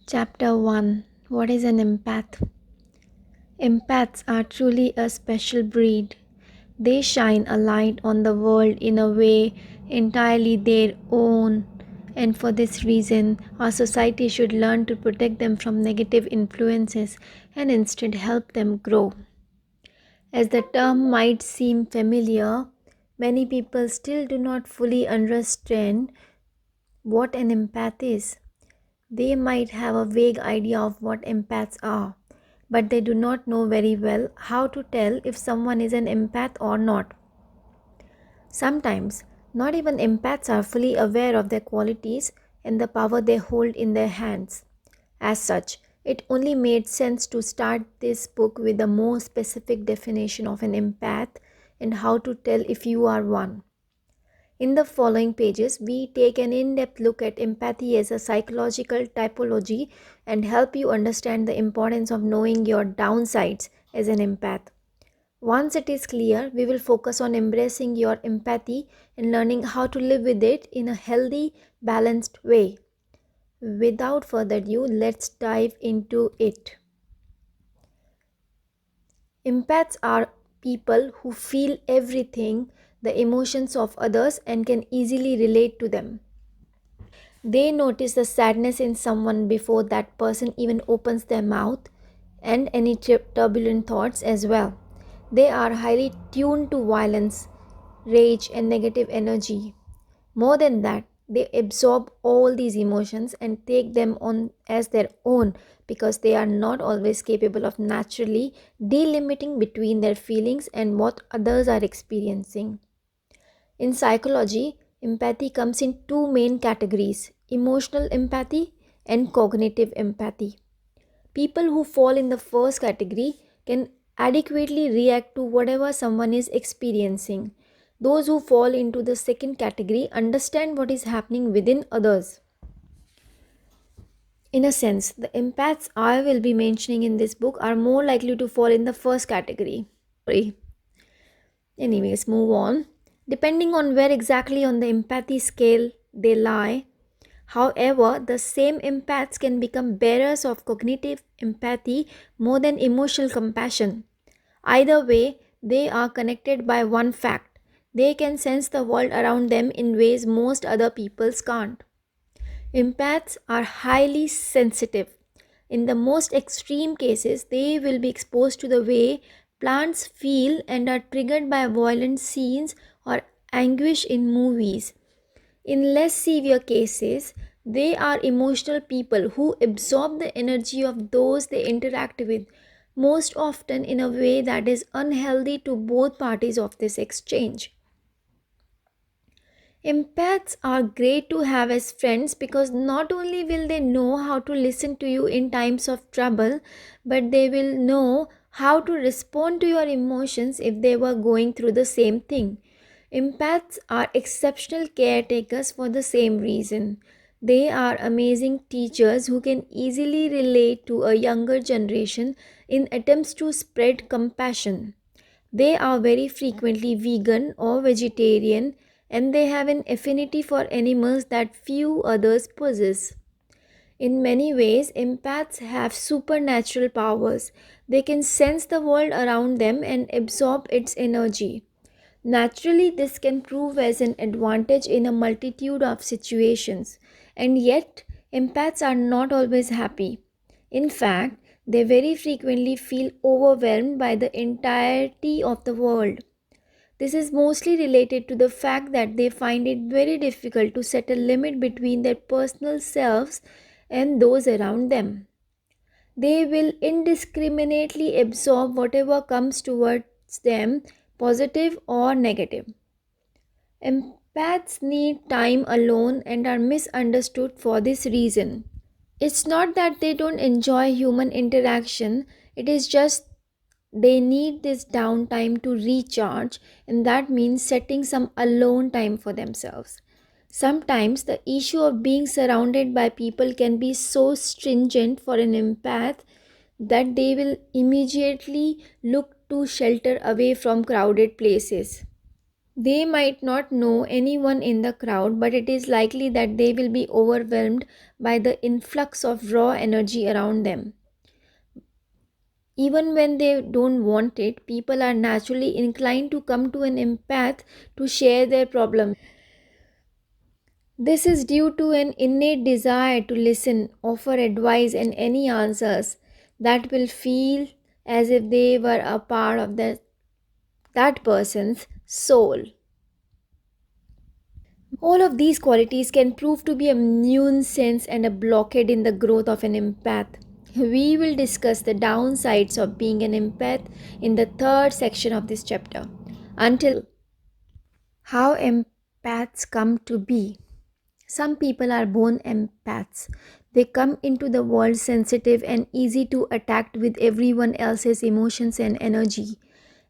Chapter 1. What is an empath? Empaths are truly a special breed. They shine a light on the world in a way entirely their own, and for this reason, our society should learn to protect them from negative influences and instead help them grow. As the term might seem familiar, many people still do not fully understand what an empath is. They might have a vague idea of what empaths are, but they do not know very well how to tell if someone is an empath or not. Sometimes, not even empaths are fully aware of their qualities and the power they hold in their hands. As such, it only made sense to start this book with a more specific definition of an empath and how to tell if you are one. In the following pages, we take an in depth look at empathy as a psychological typology and help you understand the importance of knowing your downsides as an empath. Once it is clear, we will focus on embracing your empathy and learning how to live with it in a healthy, balanced way. Without further ado, let's dive into it. Empaths are people who feel everything, the emotions of others, and can easily relate to them. They notice the sadness in someone before that person even opens their mouth and any turbulent thoughts as well. They are highly tuned to violence, rage, and negative energy. More than that, they absorb all these emotions and take them on as their own because they are not always capable of naturally delimiting between their feelings and what others are experiencing. In psychology, empathy comes in two main categories: emotional empathy and cognitive empathy. People who fall in the first category can adequately react to whatever someone is experiencing. Those who fall into the second category understand what is happening within others. In a sense, the empaths I will be mentioning in this book are more likely to fall in the first category. Sorry. Anyways, move on. Depending on where exactly on the empathy scale they lie, however, the same empaths can become bearers of cognitive empathy more than emotional compassion. Either way, they are connected by one fact: they can sense the world around them in ways most other peoples can't. Empaths are highly sensitive. In the most extreme cases, they will be exposed to the way plants feel and are triggered by violent scenes or anguish in movies. In less severe cases, they are emotional people who absorb the energy of those they interact with, most often in a way that is unhealthy to both parties of this exchange. Empaths are great to have as friends because not only will they know how to listen to you in times of trouble, but they will know how to respond to your emotions if they were going through the same thing. Empaths are exceptional caretakers for the same reason. They are amazing teachers who can easily relate to a younger generation in attempts to spread compassion. They are very frequently vegan or vegetarian, and they have an affinity for animals that few others possess. In many ways, empaths have supernatural powers. They can sense the world around them and absorb its energy. Naturally, this can prove as an advantage in a multitude of situations, and yet, empaths are not always happy. In fact, they very frequently feel overwhelmed by the entirety of the world. This is mostly related to the fact that they find it very difficult to set a limit between their personal selves and those around them. They will indiscriminately absorb whatever comes towards them, positive or negative. Empaths need time alone and are misunderstood for this reason. It's not that they don't enjoy human interaction, it is just they need this downtime to recharge, and that means setting some alone time for themselves. Sometimes the issue of being surrounded by people can be so stringent for an empath that they will immediately look to shelter away from crowded places. They might not know anyone in the crowd, but it is likely that they will be overwhelmed by the influx of raw energy around them. Even when they don't want it, people are naturally inclined to come to an empath to share their problems. This is due to an innate desire to listen, offer advice, and any answers that will feel as if they were a part of that person's soul. All of these qualities can prove to be a nuisance and a blockade in the growth of an empath. We will discuss the downsides of being an empath in the third section of this chapter. Until how empaths come to be. Some people are born empaths. They come into the world sensitive and easy to attack with everyone else's emotions and energy.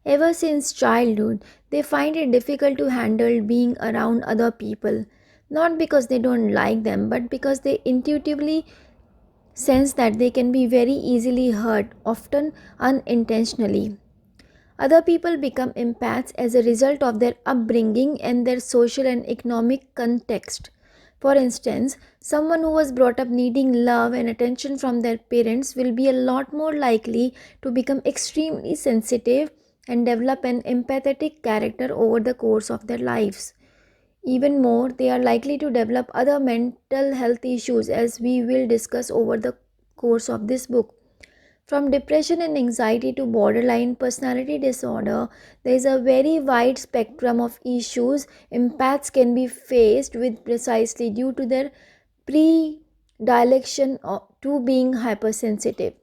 Ever since childhood, they find it difficult to handle being around other people, not because they don't like them, but because they intuitively sense that they can be very easily hurt, often unintentionally. Other people become empaths as a result of their upbringing and their social and economic context. For instance, someone who was brought up needing love and attention from their parents will be a lot more likely to become extremely sensitive and develop an empathetic character over the course of their lives. Even more, they are likely to develop other mental health issues, as we will discuss over the course of this book. From depression and anxiety to borderline personality disorder, there is a very wide spectrum of issues empaths can be faced with precisely due to their predilection to being hypersensitive.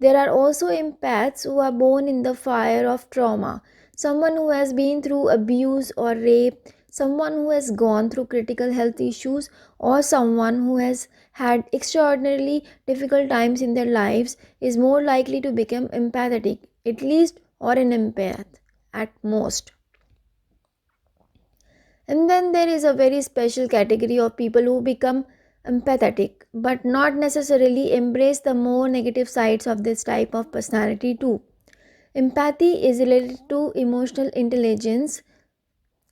There are also empaths who are born in the fire of trauma. Someone who has been through abuse or rape, someone who has gone through critical health issues, or someone who has had extraordinarily difficult times in their lives is more likely to become empathetic, at least, or an empath at most. And then there is a very special category of people who become empathetic but not necessarily embrace the more negative sides of this type of personality too. Empathy is related to emotional intelligence.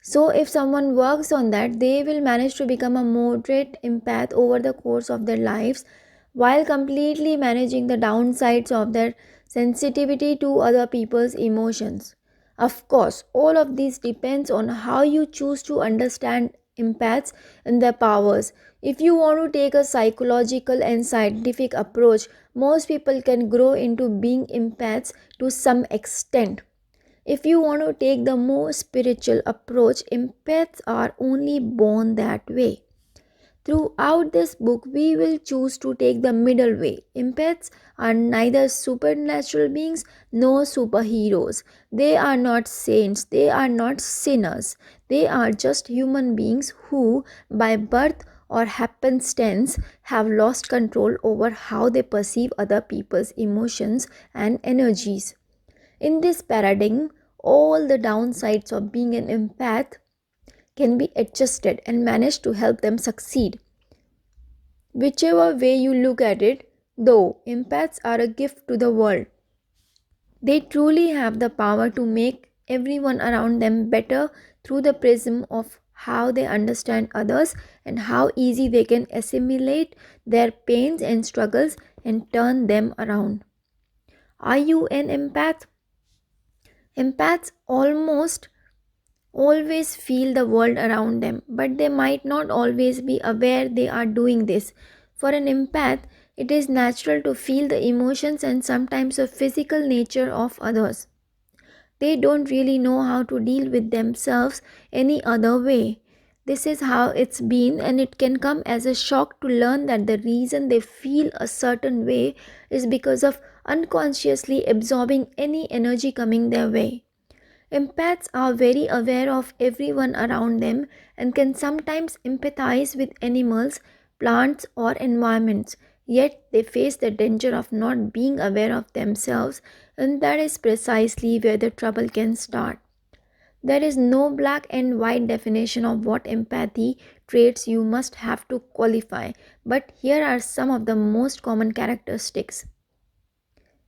So, if someone works on that, they will manage to become a moderate empath over the course of their lives while completely managing the downsides of their sensitivity to other people's emotions. Of course, all of this depends on how you choose to understand empaths and their powers. If you want to take a psychological and scientific approach, most people can grow into being empaths to some extent. If you want to take the more spiritual approach, empaths are only born that way. Throughout this book, we will choose to take the middle way. Empaths are neither supernatural beings nor superheroes. They are not saints, they are not sinners. They are just human beings who, by birth or happenstance, have lost control over how they perceive other people's emotions and energies. In this paradigm, all the downsides of being an empath can be adjusted and managed to help them succeed. Whichever way you look at it, though, empaths are a gift to the world. They truly have the power to make everyone around them better through the prism of how they understand others and how easy they can assimilate their pains and struggles and turn them around. Are you an empath? Empaths almost always feel the world around them, but they might not always be aware they are doing this. For an empath, it is natural to feel the emotions and sometimes the physical nature of others. They don't really know how to deal with themselves any other way. This is how it's been, and it can come as a shock to learn that the reason they feel a certain way is because of unconsciously absorbing any energy coming their way. Empaths are very aware of everyone around them and can sometimes empathize with animals, plants, or environments. Yet they face the danger of not being aware of themselves, and that is precisely where the trouble can start. There is no black and white definition of what empathy traits you must have to qualify, but here are some of the most common characteristics.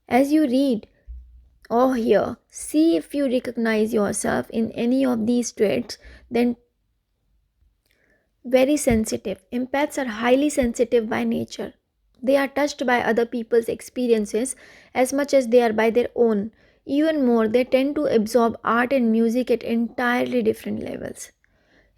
As you read, or hear. See if you recognize yourself in any of these traits, then very sensitive. Empaths are highly sensitive by nature. They are touched by other people's experiences as much as they are by their own. Even more, they tend to absorb art and music at entirely different levels,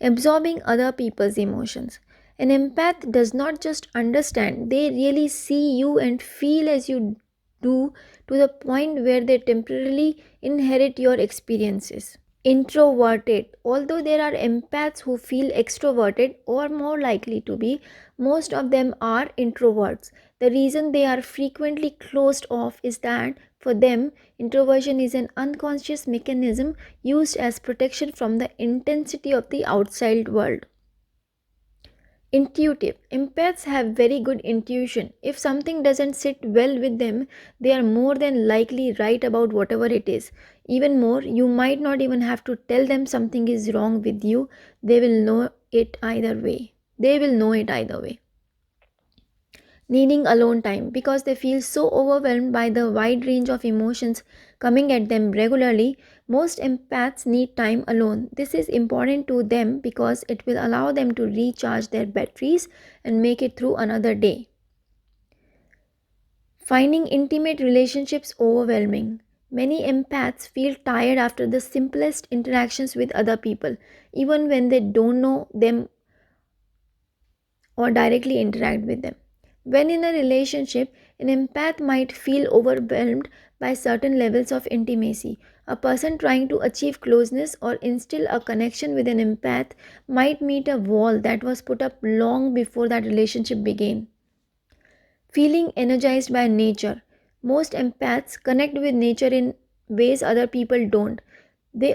absorbing other people's emotions. An empath does not just understand, they really see you and feel as you do, to the point where they temporarily inherit your experiences. Introverted. Although there are empaths who feel extroverted or more likely to be, most of them are introverts. The reason they are frequently closed off is that for them, introversion is an unconscious mechanism used as protection from the intensity of the outside world. Intuitive. Empaths have very good intuition. If something doesn't sit well with them, they are more than likely right about whatever it is. Even more, you might not even have to tell them something is wrong with you. They will know it either way. They will know it either way. Needing alone time because they feel so overwhelmed by the wide range of emotions coming at them regularly. Most empaths need time alone. This is important to them because it will allow them to recharge their batteries and make it through another day. Finding intimate relationships overwhelming. Many empaths feel tired after the simplest interactions with other people, even when they don't know them or directly interact with them. When in a relationship, an empath might feel overwhelmed by certain levels of intimacy. A person trying to achieve closeness or instill a connection with an empath might meet a wall that was put up long before that relationship began. Feeling energized by nature. Most empaths connect with nature in ways other people don't. They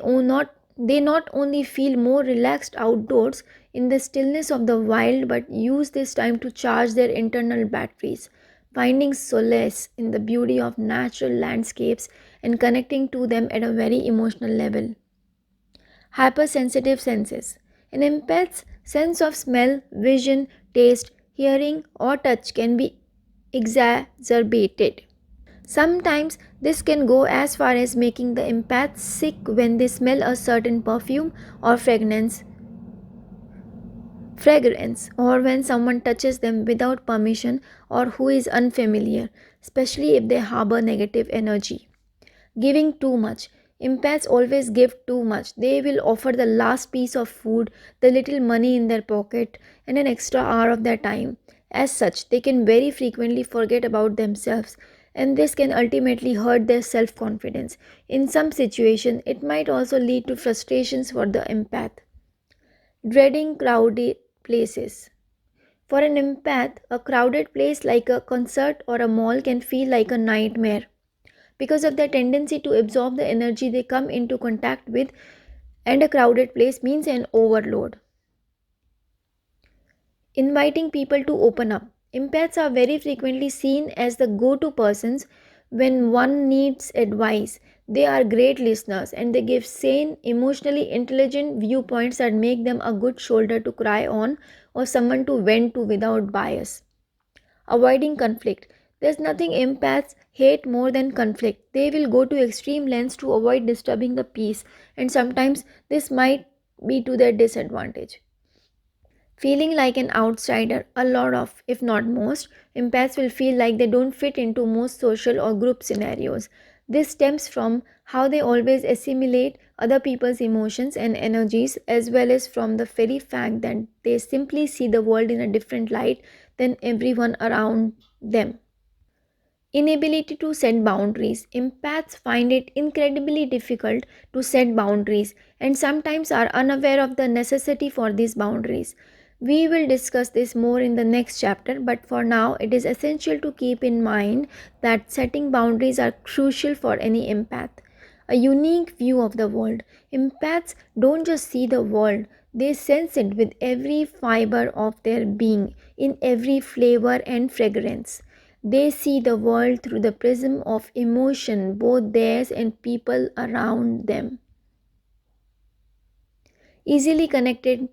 not only feel more relaxed outdoors in the stillness of the wild but use this time to charge their internal batteries, finding solace in the beauty of natural landscapes and connecting to them at a very emotional level. Hypersensitive senses. An empath's sense of smell, vision, taste, hearing, or touch can be exacerbated. Sometimes this can go as far as making the empath sick when they smell a certain perfume or fragrance, or when someone touches them without permission or who is unfamiliar, especially if they harbor negative energy. Giving too much. Empaths always give too much. They will offer the last piece of food, the little money in their pocket, and an extra hour of their time. As such, they can very frequently forget about themselves, and this can ultimately hurt their self confidence. In some situations, it might also lead to frustrations for the empath. Dreading crowded places. For an empath, a crowded place like a concert or a mall can feel like a nightmare because of their tendency to absorb the energy they come into contact with, and a crowded place means an overload. Inviting people to open up. Empaths are very frequently seen as the go to persons when one needs advice. They are great listeners and they give sane, emotionally intelligent viewpoints that make them a good shoulder to cry on or someone to vent to without bias. Avoiding conflict. There's nothing empaths hate more than conflict. They will go to extreme lengths to avoid disturbing the peace, and sometimes this might be to their disadvantage. Feeling like an outsider, a lot of, if not most, empaths will feel like they don't fit into most social or group scenarios. This stems from how they always assimilate other people's emotions and energies, as well as from the very fact that they simply see the world in a different light than everyone around them. Inability to set boundaries. Empaths find it incredibly difficult to set boundaries and sometimes are unaware of the necessity for these boundaries. We will discuss this more in the next chapter, but for now, it is essential to keep in mind that setting boundaries are crucial for any empath. A unique view of the world. Empaths don't just see the world, they sense it with every fiber of their being, in every flavor and fragrance. They see the world through the prism of emotion, both theirs and people around them. Easily connected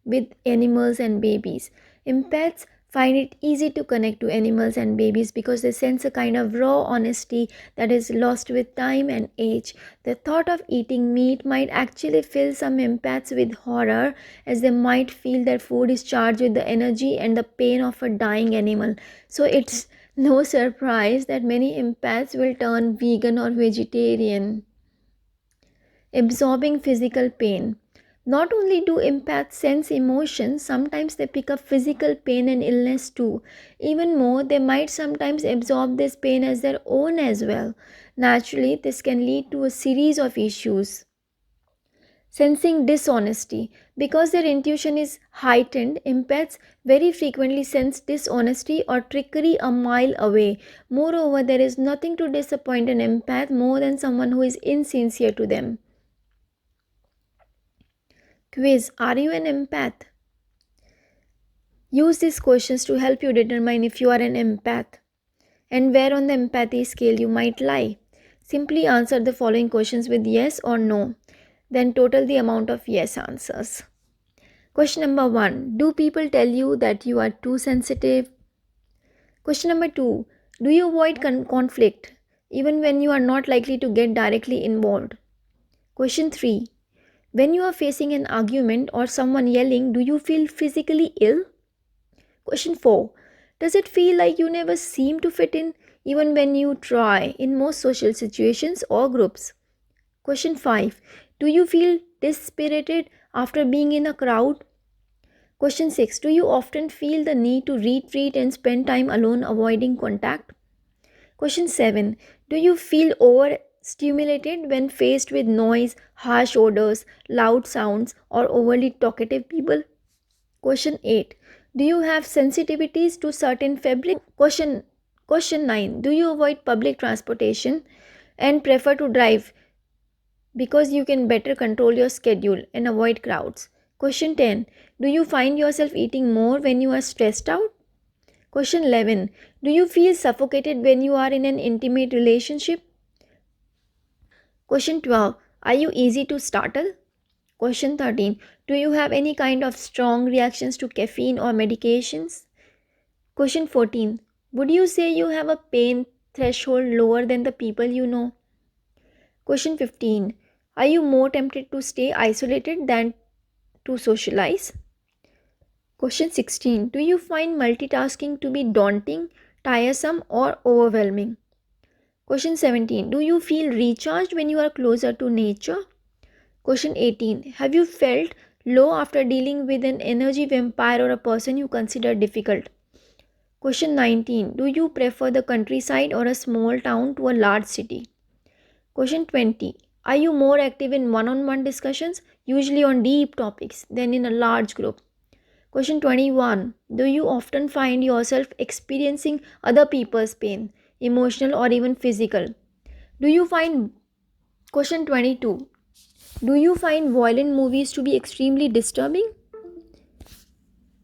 with animals and babies. Empaths find it easy to connect to animals and babies because they sense a kind of raw honesty that is lost with time and age. The thought of eating meat might actually fill some empaths with horror, as they might feel that food is charged with the energy and the pain of a dying animal. So it's no surprise that many empaths will turn vegan or vegetarian. Absorbing physical pain. Not only do empaths sense emotions, sometimes they pick up physical pain and illness too. Even more, they might sometimes absorb this pain as their own as well. Naturally, this can lead to a series of issues. Sensing dishonesty. Because their intuition is heightened, empaths very frequently sense dishonesty or trickery a mile away. Moreover, there is nothing to disappoint an empath more than someone who is insincere to them. Quiz. Are you an empath? Use these questions to help you determine if you are an empath and where on the empathy scale you might lie. Simply answer the following questions with yes or no, then total the amount of yes answers. Question number 1. Do people tell you that you are too sensitive? Question number 2. Do you avoid conflict even when you are not likely to get directly involved? Question 3. When you are facing an argument or someone yelling, do you feel physically ill? Question 4. Does it feel like you never seem to fit in even when you try in most social situations or groups? Question 5. Do you feel dispirited after being in a crowd? Question 6. Do you often feel the need to retreat and spend time alone avoiding contact? Question 7. Do you feel overstimulated when faced with noise, harsh odors, loud sounds, or overly talkative people? Question 8. Do you have sensitivities to certain fabric? Question 9. Do you avoid public transportation and prefer to drive because you can better control your schedule and avoid crowds? Question 10. Do you find yourself eating more when you are stressed out? Question 11. Do you feel suffocated when you are in an intimate relationship? Question 12. Are you easy to startle? Question 13. Do you have any kind of strong reactions to caffeine or medications? Question 14. Would you say you have a pain threshold lower than the people you know? Question 15. Are you more tempted to stay isolated than to socialize? Question 16. Do you find multitasking to be daunting, tiresome, or overwhelming? Question 17. Do you feel recharged when you are closer to nature? Question 18. Have you felt low after dealing with an energy vampire or a person you consider difficult? Question 19. Do you prefer the countryside or a small town to a large city? Question 20. Are you more active in one-on-one discussions, usually on deep topics, than in a large group? Question 21. Do you often find yourself experiencing other people's pain, emotional or even physical? Do you find Question 22. Do you find violent movies to be extremely disturbing?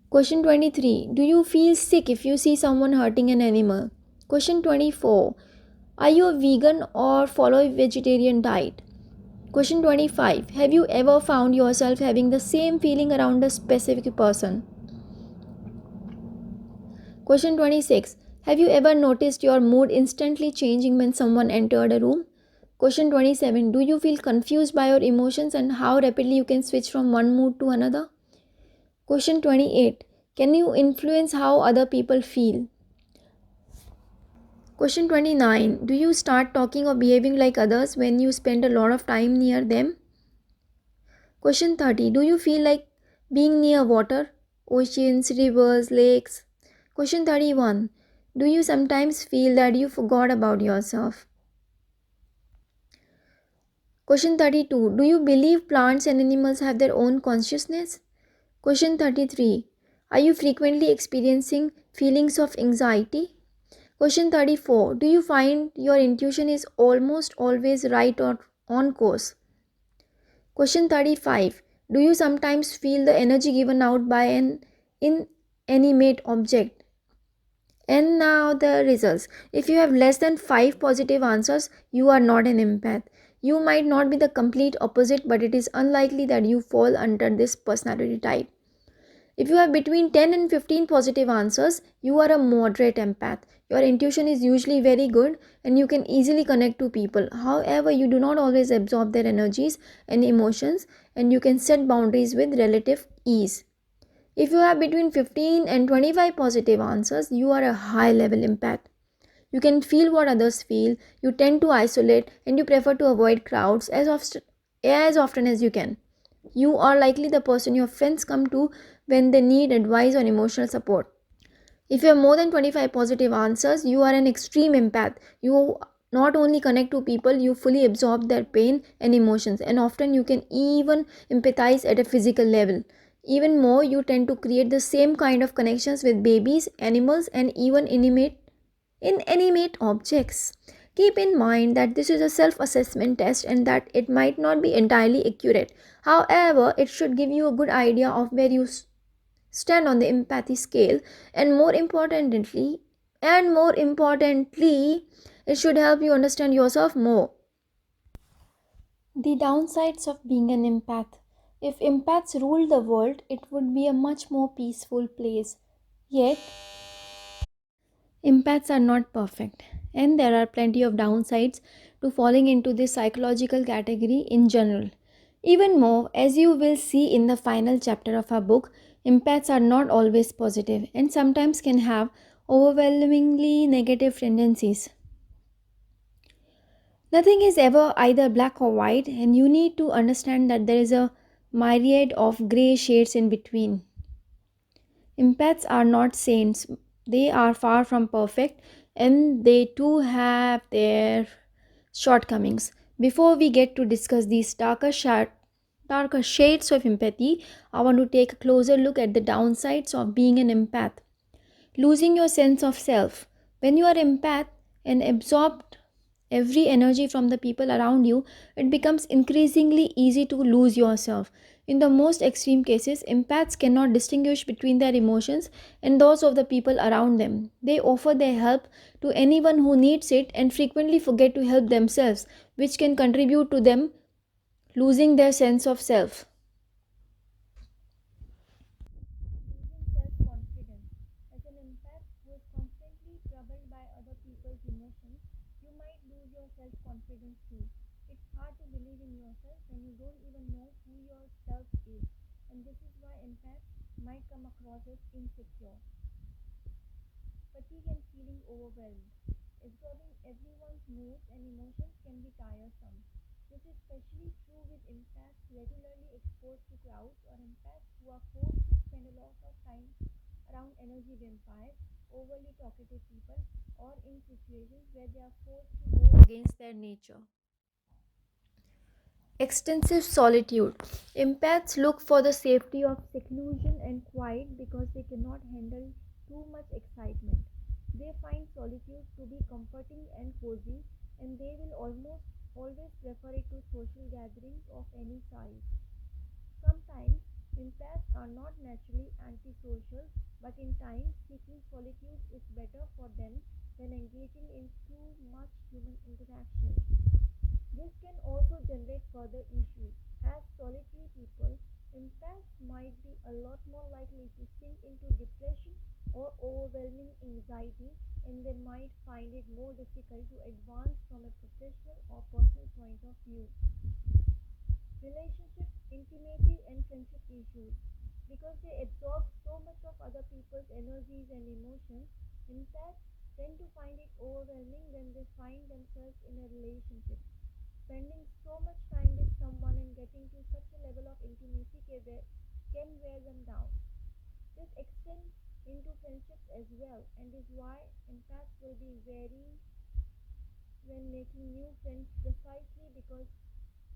Question 23. Do you feel sick if you see someone hurting an animal? Question 24. Are you a vegan or follow a vegetarian diet? Question 25. Have you ever found yourself having the same feeling around a specific person? Question 26. Have you ever noticed your mood instantly changing when someone entered a room? Question 27. Do you feel confused by your emotions and how rapidly you can switch from one mood to another? Question 28. Can you influence how other people feel? Question 29. Do you start talking or behaving like others when you spend a lot of time near them? Question 30. Do you feel like being near water, oceans, rivers, lakes? Question 31. Do you sometimes feel that you forgot about yourself? Question 32. Do you believe plants and animals have their own consciousness? Question 33. Are you frequently experiencing feelings of anxiety? Question 34. Do you find your intuition is almost always right or on course? Question 35. Do you sometimes feel the energy given out by an inanimate object? And now the results. If you have less than 5 positive answers, you are not an empath. You might not be the complete opposite, but it is unlikely that you fall under this personality type. If you have between 10 and 15 positive answers, you are a moderate empath. Your intuition is usually very good and you can easily connect to people. However, you do not always absorb their energies and emotions, and you can set boundaries with relative ease. If you have between 15 and 25 positive answers, you are a high level empath. You can feel what others feel, you tend to isolate, and you prefer to avoid crowds as often as you can. You are likely the person your friends come to when they need advice or emotional support. If you have more than 25 positive answers, you are an extreme empath. You not only connect to people, you fully absorb their pain and emotions, and often you can even empathize at a physical level. Even more, you tend to create the same kind of connections with babies, animals, and even inanimate objects. Keep in mind that this is a self assessment test and that it might not be entirely accurate. However, it should give you a good idea of where you stand on the empathy scale, and more importantly, it should help you understand yourself more. The downsides of being an empath. If empaths ruled the world, it would be a much more peaceful place. Yet, empaths are not perfect, and there are plenty of downsides to falling into this psychological category in general. Even more, as you will see in the final chapter of our book, empaths are not always positive and sometimes can have overwhelmingly negative tendencies. Nothing is ever either black or white, and you need to understand that there is a myriad of gray shades in between. Empaths are not saints, they are far from perfect, and they too have their shortcomings. Before we get to discuss these darker shades of empathy, I want to take a closer look at the downsides of being an empath. Losing your sense of self. When you are empath and absorbed every energy from the people around you, it becomes increasingly easy to lose yourself. In the most extreme cases, empaths cannot distinguish between their emotions and those of the people around them. They offer their help to anyone who needs it and frequently forget to help themselves, which can contribute to them losing their sense of self. Losing self-confidence. As an empath who is constantly troubled by other people's emotions, you might lose your self-confidence too. It's hard to believe in yourself when you don't even know who yourself is, and this is why empaths might come across as insecure. Fatigue and feeling overwhelmed. Absorbing everyone's moods and emotions can be tiresome. This is especially true with empaths regularly exposed to crowds or empaths who are forced to spend a lot of time around energy vampires, overly talkative people, or in situations where they are forced to go against their nature. Extensive solitude. Empaths look for the safety of seclusion and quiet because they cannot handle too much excitement. They find solitude to be comforting and cozy, and they will almost always prefer it to social gatherings of any size. Sometimes empaths are not naturally antisocial, but in time, seeking solitude is better for them than engaging in too much human interaction. This can also generate further issues. As solitary people, empaths might be a lot more likely to sink into depression or overwhelming anxiety, and they might find it more difficult to advance from a professional or personal point of view. Relationship, intimacy, and friendship issues. Because they absorb so much of other people's energies and emotions, empaths tend to find it overwhelming when they find themselves in a relationship. Spending so much time with someone and getting to such a level of intimacy can wear them down. This extends into friendships as well, and is why empaths will be wary when making new friends precisely because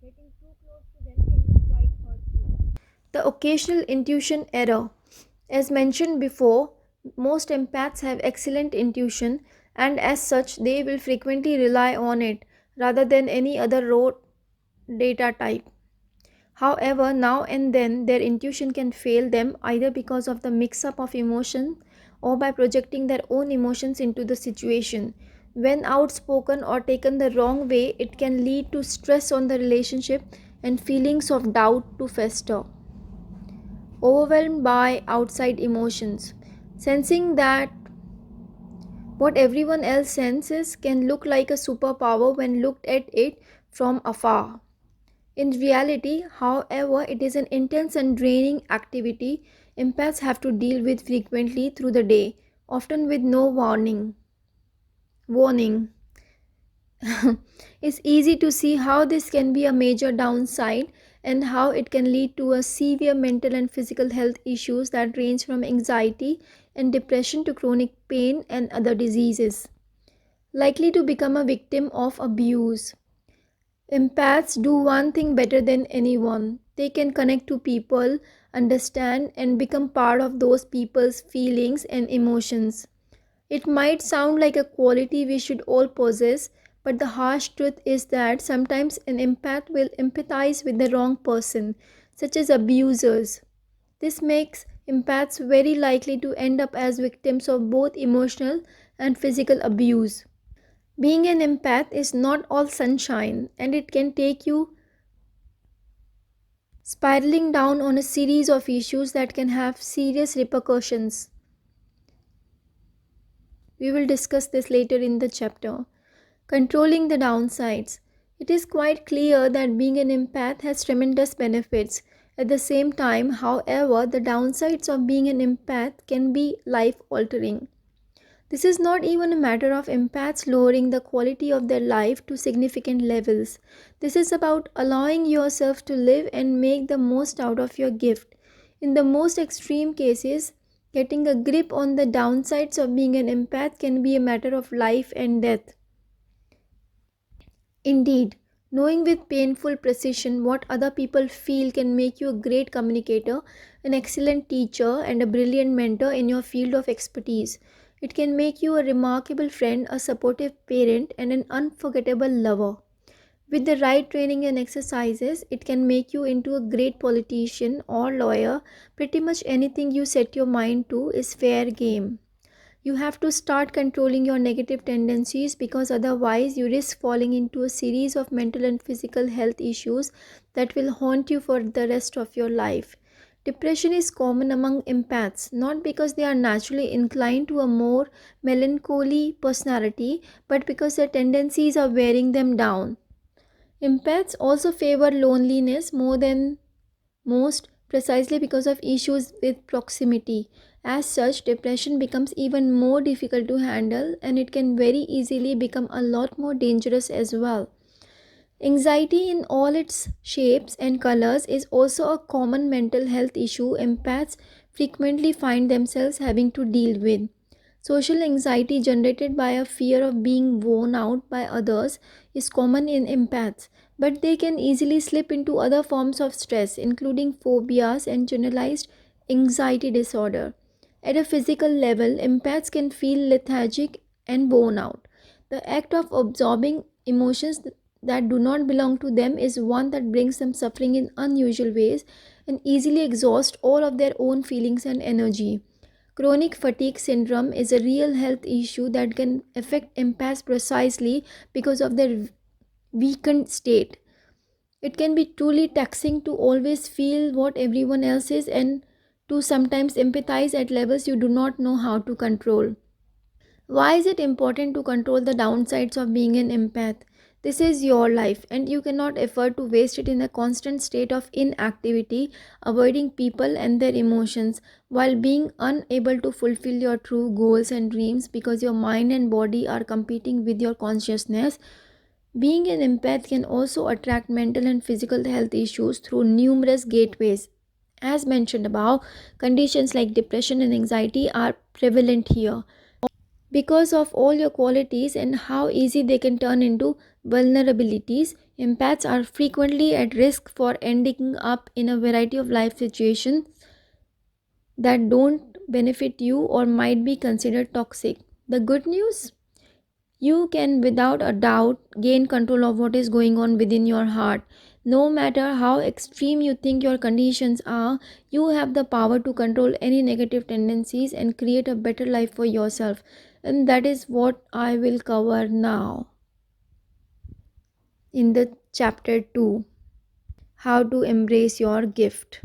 getting too close to them can be quite hurtful. The occasional intuition error. As mentioned before, most empaths have excellent intuition, and as such, they will frequently rely on it rather than any other raw data type. However, now and then their intuition can fail them either because of the mix up of emotion or by projecting their own emotions into the situation. When outspoken or taken the wrong way, it can lead to stress on the relationship and feelings of doubt to fester. overwhelmed by outside emotions. Sensing that what everyone else senses can look like a superpower when looked at it from afar. In reality, however, it is an intense and draining activity empaths have to deal with frequently through the day, often with no warning. It's easy to see how this can be a major downside and how it can lead to a severe mental and physical health issues that range from anxiety and depression to chronic pain and other diseases. Likely to become a victim of abuse. Empaths do one thing better than anyone. They can connect to people, understand, and become part of those people's feelings and emotions. It might sound like a quality we should all possess, but the harsh truth is that sometimes an empath will empathize with the wrong person, such as abusers. This makes empaths very likely to end up as victims of both emotional and physical abuse. Being an empath is not all sunshine, and it can take you spiraling down on a series of issues that can have serious repercussions. We will discuss this later in the chapter. Controlling the downsides. It is quite clear that being an empath has tremendous benefits. At the same time, however, the downsides of being an empath can be life altering. This is not even a matter of empaths lowering the quality of their life to significant levels. This is about allowing yourself to live and make the most out of your gift. In the most extreme cases, getting a grip on the downsides of being an empath can be a matter of life and death. Indeed, knowing with painful precision what other people feel can make you a great communicator, an excellent teacher, and a brilliant mentor in your field of expertise. It can make you a remarkable friend, a supportive parent, and an unforgettable lover. With the right training and exercises, it can make you into a great politician or lawyer. Pretty much anything you set your mind to is fair game. You have to start controlling your negative tendencies because otherwise you risk falling into a series of mental and physical health issues that will haunt you for the rest of your life. Depression is common among empaths not because they are naturally inclined to a more melancholy personality but because their tendencies are wearing them down. Empaths also favor loneliness more than most precisely because of issues with proximity. As such, depression becomes even more difficult to handle and it can very easily become a lot more dangerous as well. Anxiety in all its shapes and colors is also a common mental health issue empaths frequently find themselves having to deal with. Social anxiety generated by a fear of being worn out by others is common in empaths, but they can easily slip into other forms of stress, including phobias and generalized anxiety disorder. At a physical level, empaths can feel lethargic and worn out. The act of absorbing emotions that do not belong to them is one that brings them suffering in unusual ways and easily exhaust all of their own feelings and energy. Chronic fatigue syndrome is a real health issue that can affect empaths precisely because of their weakened state. It can be truly taxing to always feel what everyone else is and to sometimes empathize at levels you do not know how to control. Why is it important to control the downsides of being an empath? This is your life, and you cannot afford to waste it in a constant state of inactivity, avoiding people and their emotions, while being unable to fulfill your true goals and dreams because your mind and body are competing with your consciousness. Being an empath can also attract mental and physical health issues through numerous gateways. As mentioned above, conditions like depression and anxiety are prevalent here. Because of all your qualities and how easy they can turn into vulnerabilities, empaths are frequently at risk for ending up in a variety of life situations that don't benefit you or might be considered toxic. The good news? You can, without a doubt, gain control of what is going on within your heart. No matter how extreme you think your conditions are, you have the power to control any negative tendencies and create a better life for yourself. And that is what I will cover now in the chapter 2, how to embrace your gift.